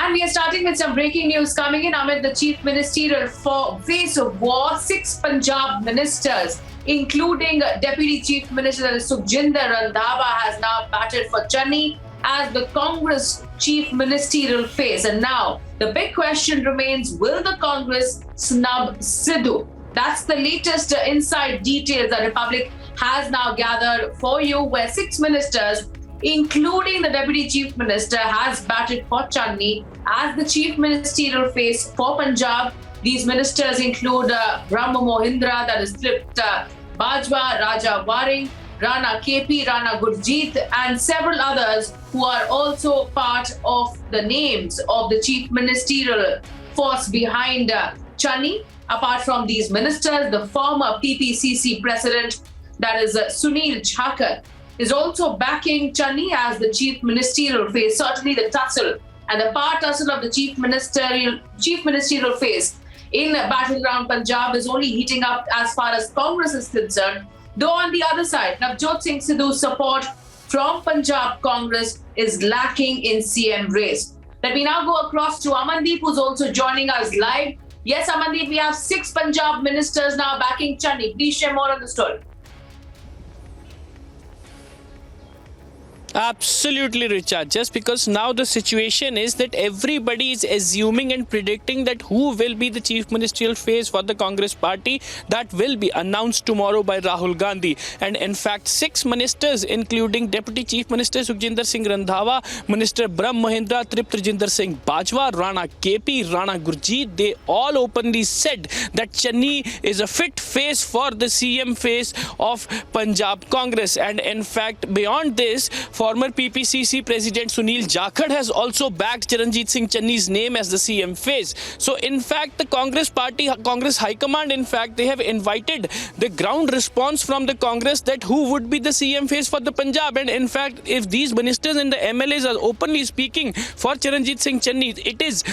And we are starting with some breaking news coming in. Amid the chief ministerial face of war, 6 Punjab ministers, including Deputy Chief Minister Sukhjinder Randhawa, has now batted for Channi as the Congress chief ministerial face. And now the big question remains, will the Congress snub Sidhu? That's the latest inside details the Republic has now gathered for you, where 6 ministers, including the Deputy Chief Minister, has batted for Channi as the Chief Ministerial face for Punjab. These ministers include Brahma Mohindra, that is flipped Bajwa, Raja Waring, Rana KP, Rana Gurjeet, and several others who are also part of the names of the Chief Ministerial force behind Channi. Apart from these ministers, the former PPCC President, that is Sunil Chakar, is also backing Channi as the chief ministerial face. Certainly the tussle and the power tussle of the chief ministerial face in battleground Punjab is only heating up as far as Congress is concerned. Though on the other side, Navjot Sidhu's support from Punjab Congress is lacking in CM race. Let me now go across to Amandeep, who's also joining us live. Yes, Amandeep, we have 6 Punjab ministers now backing Channi. Please share more on the story. Absolutely, Richard. Just because now the situation is that everybody is assuming and predicting that who will be the chief ministerial face for the Congress party, that will be announced tomorrow by Rahul Gandhi. And in fact, 6 ministers, including Deputy Chief Minister Sukhjinder Singh Randhawa, Minister Brahm Mahindra, Triptrajinder Singh Bajwa, Rana KP, Rana Gurjeet, they all openly said that Channi is a fit face for the CM face of Punjab Congress. And in fact, beyond this, former PPCC President Sunil Jakhad has also backed Charanjit Singh Channi's name as the CM face. So in fact, the Congress party, Congress High Command, in fact, they have invited the ground response from the Congress that who would be the CM face for the Punjab. And in fact, if these ministers and the MLAs are openly speaking for Charanjit Singh Channi, it is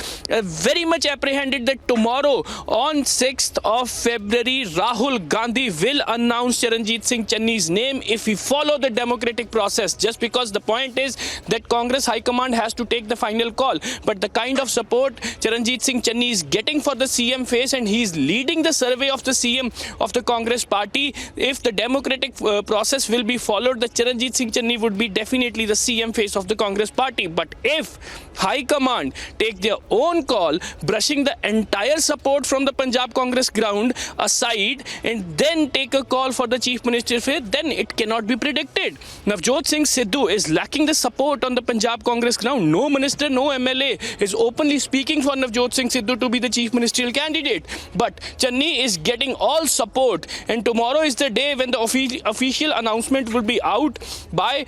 very much apprehended that tomorrow on 6th of February, Rahul Gandhi will announce Charanjit Singh Channi's name if we follow the democratic process. Just because the point is that Congress High Command has to take the final call. But the kind of support Charanjit Singh Channi is getting for the CM face, and he is leading the survey of the CM of the Congress party, if the democratic process will be followed, the Charanjit Singh Channi would be definitely the CM face of the Congress party. But if High Command take their own call, brushing the entire support from the Punjab Congress ground aside, and then take a call for the Chief Minister face, then it cannot be predicted. Navjot Singh Sidhu is lacking the support on the Punjab Congress ground. No minister, no MLA is openly speaking for Navjot Singh Sidhu to be the chief ministerial candidate. But Channi is getting all support, and tomorrow is the day when the official announcement will be out by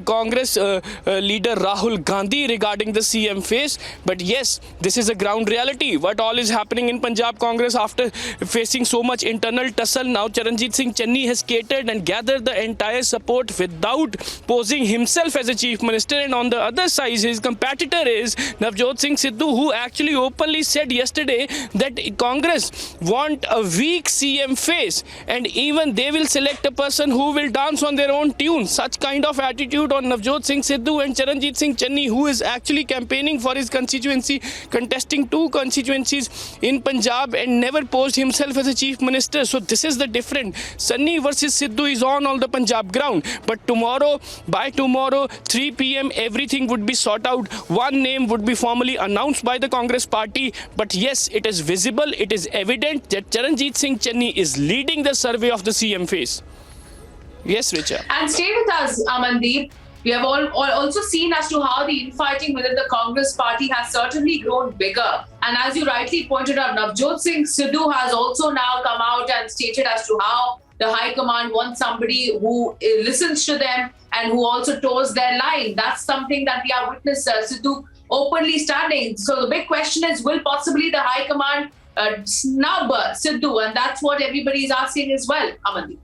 Congress leader Rahul Gandhi regarding the CM face. But yes, this is a ground reality. What all is happening in Punjab Congress after facing so much internal tussle, now Charanjit Singh Channi has catered and gathered the entire support without posing himself as a chief minister. And on the other side, his competitor is Navjot Singh Sidhu, who actually openly said yesterday that Congress want a weak CM face, and even they will select a person who will dance on their own tune. Such kind of attitude on Navjot Singh Sidhu and Charanjit Singh Channi, who is actually campaigning for his constituency, contesting 2 constituencies in Punjab, and never posed himself as a chief minister. So this is the difference. Channi versus Sidhu is on all the Punjab ground. But tomorrow, by tomorrow 3 p.m. everything would be sought out. One name would be formally announced by the Congress party. But yes, it is visible, it is evident that Charanjit Singh Channi is leading the survey of the CM face. Yes, Richa. And stay with us, Amandeep. We have also seen as to how the infighting within the Congress party has certainly grown bigger. And as you rightly pointed out, Navjot Singh Sidhu has also now come out and stated as to how the High Command wants somebody who listens to them and who also toes their line. That's something that we have witnessed Sidhu openly standing. So the big question is, will possibly the High Command snub Sidhu? And that's what everybody is asking as well, Amandeep.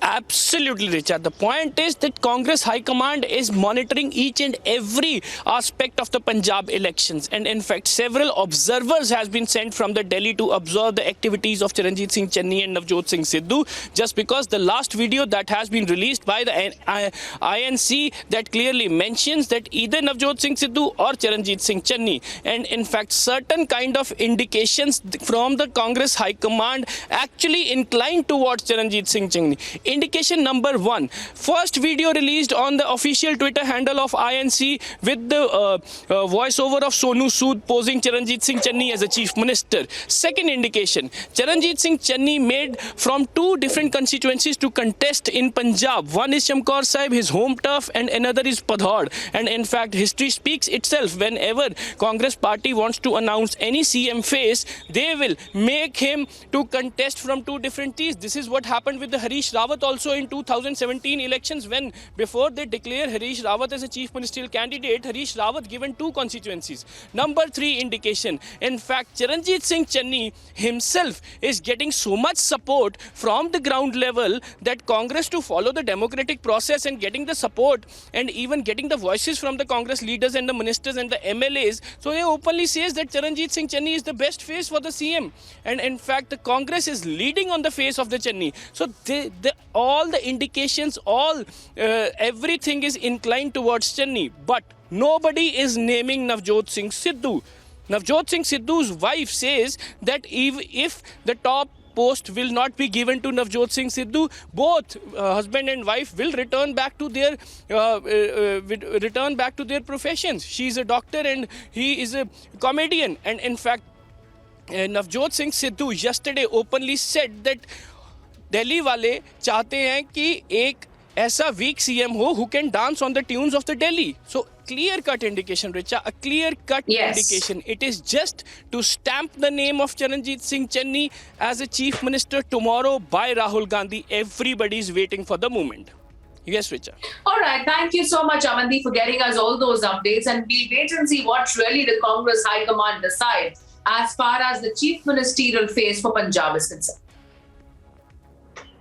Absolutely, Richa. The point is that Congress High Command is monitoring each and every aspect of the Punjab elections, and in fact, several observers has been sent from the Delhi to observe the activities of Charanjit Singh Channi and Navjot Singh Sidhu. Just because the last video that has been released by the INC that clearly mentions that either Navjot Singh Sidhu or Charanjit Singh Channi, and in fact, certain kind of indications from the Congress High Command actually inclined towards Charanjit Singh Channi. Indication number one, first video released on the official Twitter handle of INC with the voiceover of Sonu Sood posing Charanjit Singh Channi as a chief minister. Second indication, Charanjit Singh Channi made from two different constituencies to contest in Punjab. One is Chamkaur Sahib, his home turf, and another is Padhod. And in fact, history speaks itself. Whenever Congress party wants to announce any CM face, they will make him to contest from two different seats. This is what happened with the Harish Rawat also in 2017 elections, when before they declare Harish Rawat as a chief ministerial candidate, Harish Rawat given two constituencies. Number three indication, in fact, Charanjit Singh Channi himself is getting so much support from the ground level that Congress, to follow the democratic process and getting the support and even getting the voices from the Congress leaders and the ministers and the MLAs, so they openly says that Charanjit Singh Channi is the best face for the CM, and in fact the Congress is leading on the face of the Channi. So all the indications, everything is inclined towards Channi, but nobody is naming Navjot Singh Sidhu. Navjot Singh Sidhu's wife says that if the top post will not be given to Navjot Singh Sidhu, both husband and wife will return back to their professions. She is a doctor and he is a comedian, and in fact Navjot Singh Sidhu yesterday openly said that Delhi वाले चाहते हैं कि एक ऐसा week CM हो who can dance on the tunes of the Delhi. So clear cut indication, Richa, a clear cut indication. It is just to stamp the name of Charanjit Singh Channi as a chief minister tomorrow by Rahul Gandhi. Everybody is waiting for the moment. Yes, Richa. All right. Thank you so much, Amandeep, for getting us all those updates. And we'll wait and see what really the Congress High Command decides as far as the chief ministerial phase for Punjab is concerned.